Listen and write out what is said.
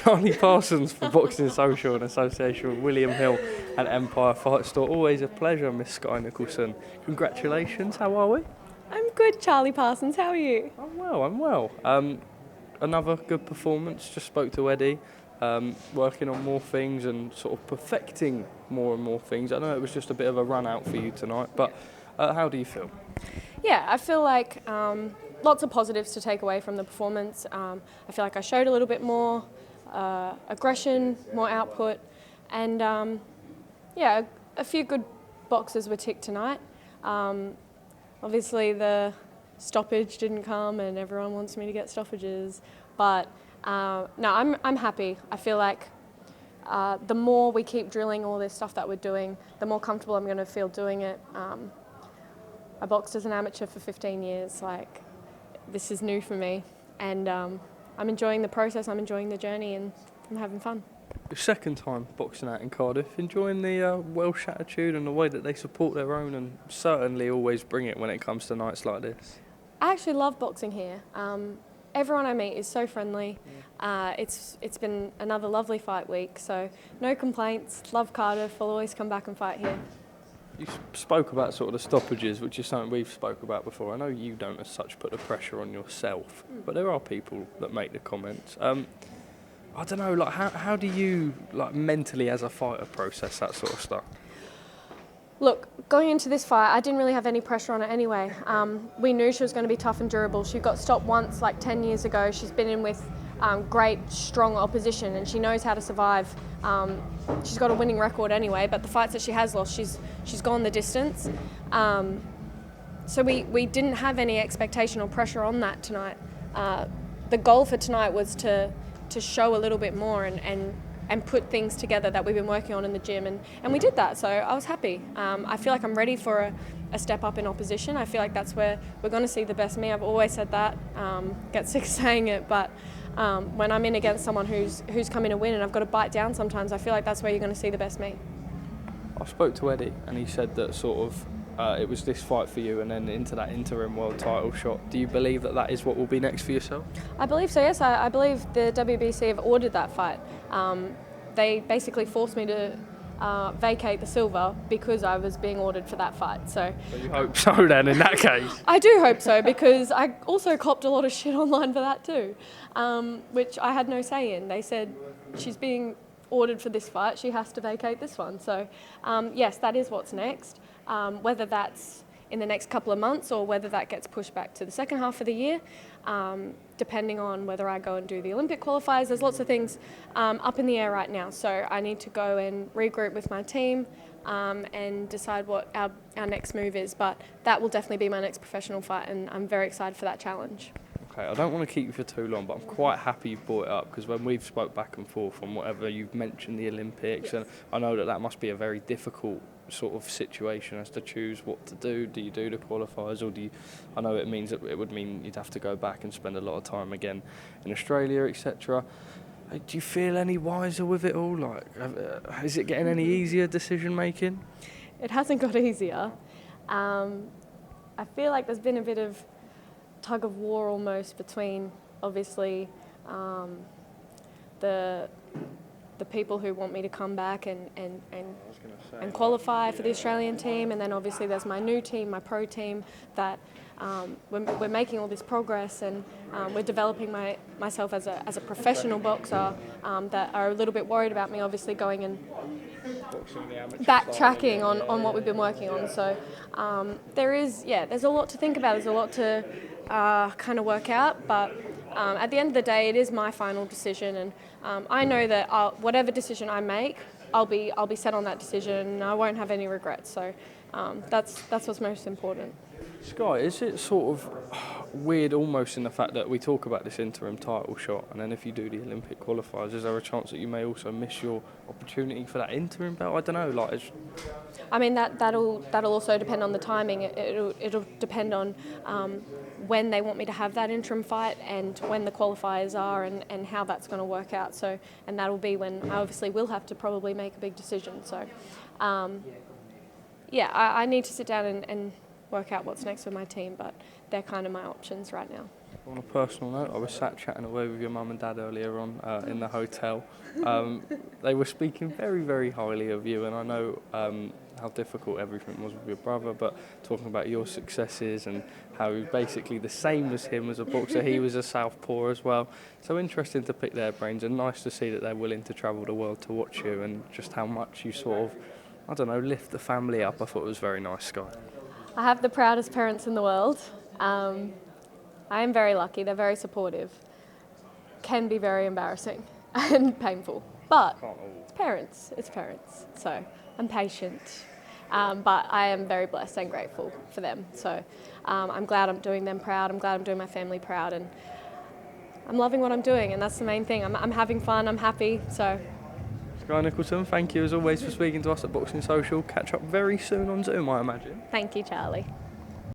Charlie Parsons for Boxing Social in association with William Hill and Empire Fight Store. Always a pleasure, Miss Skye Nicolson. Congratulations, how are we? I'm good, Charlie Parsons. How are you? I'm well. Another good performance. Just spoke to Eddie, working on more things and sort of perfecting more and more things. I know it was just a bit of a run out for you tonight, but how do you feel? Yeah, I feel like lots of positives to take away from the performance. I feel like I showed a little bit more aggression, more output, and a few good boxes were ticked tonight. Obviously the stoppage didn't come and everyone wants me to get stoppages, but no, I'm happy. I feel like the more we keep drilling all this stuff that we're doing, the more comfortable I'm going to feel doing it. I boxed as an amateur for 15 years, like this is new for me, and I'm enjoying the process, I'm enjoying the journey, and I'm having fun. Your second time boxing out in Cardiff, enjoying the Welsh attitude and the way that they support their own and certainly always bring it when it comes to nights like this? I actually love boxing here. Everyone I meet is so friendly. It's been another lovely fight week, so no complaints. Love Cardiff, I'll always come back and fight here. You spoke about sort of the stoppages, which is something we've spoke about before. I know you don't as such put the pressure on yourself, but there are people that make the comments. I don't know, like how do you like mentally as a fighter process that sort of stuff? Look, going into this fight, I didn't really have any pressure on it anyway. We knew she was going to be tough and durable. She got stopped once, like 10 years ago. She's been in with great, strong opposition, and she knows how to survive. She's got a winning record anyway, but the fights that she has lost, she's gone the distance. So we didn't have any expectation or pressure on that tonight. The goal for tonight was to show a little bit more and put things together that we've been working on in the gym, and we did that, so I was happy. I feel like I'm ready for a step up in opposition. I feel like that's where we're going to see the best me. I've always said that, get sick of saying it, but when I'm in against someone who's coming to win and I've got to bite down sometimes, I feel like that's where you're going to see the best me. I spoke to Eddie and he said that sort of it was this fight for you and then into that interim world title shot. Do you believe that that is what will be next for yourself? I believe so, yes. I believe the WBC have ordered that fight. They basically forced me to vacate the silver because I was being ordered for that fight. So you hope so then in that case? I do hope so, because I also copped a lot of shit online for that too, which I had no say in. They said she's being ordered for this fight, she has to vacate this one. So yes, that is what's next. Whether that's in the next couple of months or whether that gets pushed back to the second half of the year, depending on whether I go and do the Olympic qualifiers. There's lots of things up in the air right now, so I need to go and regroup with my team and decide what our next move is, but that will definitely be my next professional fight, and I'm very excited for that challenge. Okay, I don't want to keep you for too long, but I'm quite happy you brought it up, because when we've spoke back and forth on whatever, you've mentioned the Olympics, and I know that must be a very difficult sort of situation as to choose what to do. Do you do the qualifiers, or do you? I know it means that it would mean you'd have to go back and spend a lot of time again in Australia, etc. Do you feel any wiser with it all? Like, is it getting any easier decision making? It hasn't got easier. I feel like there's been a bit of tug of war almost between, obviously, the people who want me to come back and qualify for the Australian team, and then obviously there's my new team, my pro team, that we're making all this progress, and we're developing myself as a professional boxer, that are a little bit worried about me obviously going and backtracking on what we've been working on. So there's a lot to think about, there's a lot to kind of work out, but at the end of the day it is my final decision, and I know that whatever decision I make, I'll be set on that decision and I won't have any regrets. So that's what's most important. Skye, is it sort of weird almost in the fact that we talk about this interim title shot, and then if you do the Olympic qualifiers, is there a chance that you may also miss your opportunity for that interim belt? I don't know. I mean, that'll also depend on the timing. It'll depend on when they want me to have that interim fight and when the qualifiers are, and how that's going to work out. So, and that'll be when I obviously will have to probably make a big decision. So, I need to sit down and work out what's next with my team, but they're kind of my options right now. On a personal note, I was sat chatting away with your mum and dad earlier on in the hotel. They were speaking very, very highly of you, and I know how difficult everything was with your brother, but talking about your successes and how you're basically the same as him as a boxer. He was a southpaw as well. So interesting to pick their brains, and nice to see that they're willing to travel the world to watch you, and just how much you sort of, I don't know, lift the family up. I thought it was very nice, Skye. I have the proudest parents in the world. I am very lucky. They're very supportive. Can be very embarrassing and painful, but it's parents. It's parents. So I'm patient, but I am very blessed and grateful for them. So I'm glad I'm doing them proud. I'm glad I'm doing my family proud, and I'm loving what I'm doing, and that's the main thing. I'm having fun. I'm happy. So. Skye Nicolson, thank you as always for speaking to us at Boxing Social. Catch up very soon on Zoom, I imagine. Thank you, Charlie.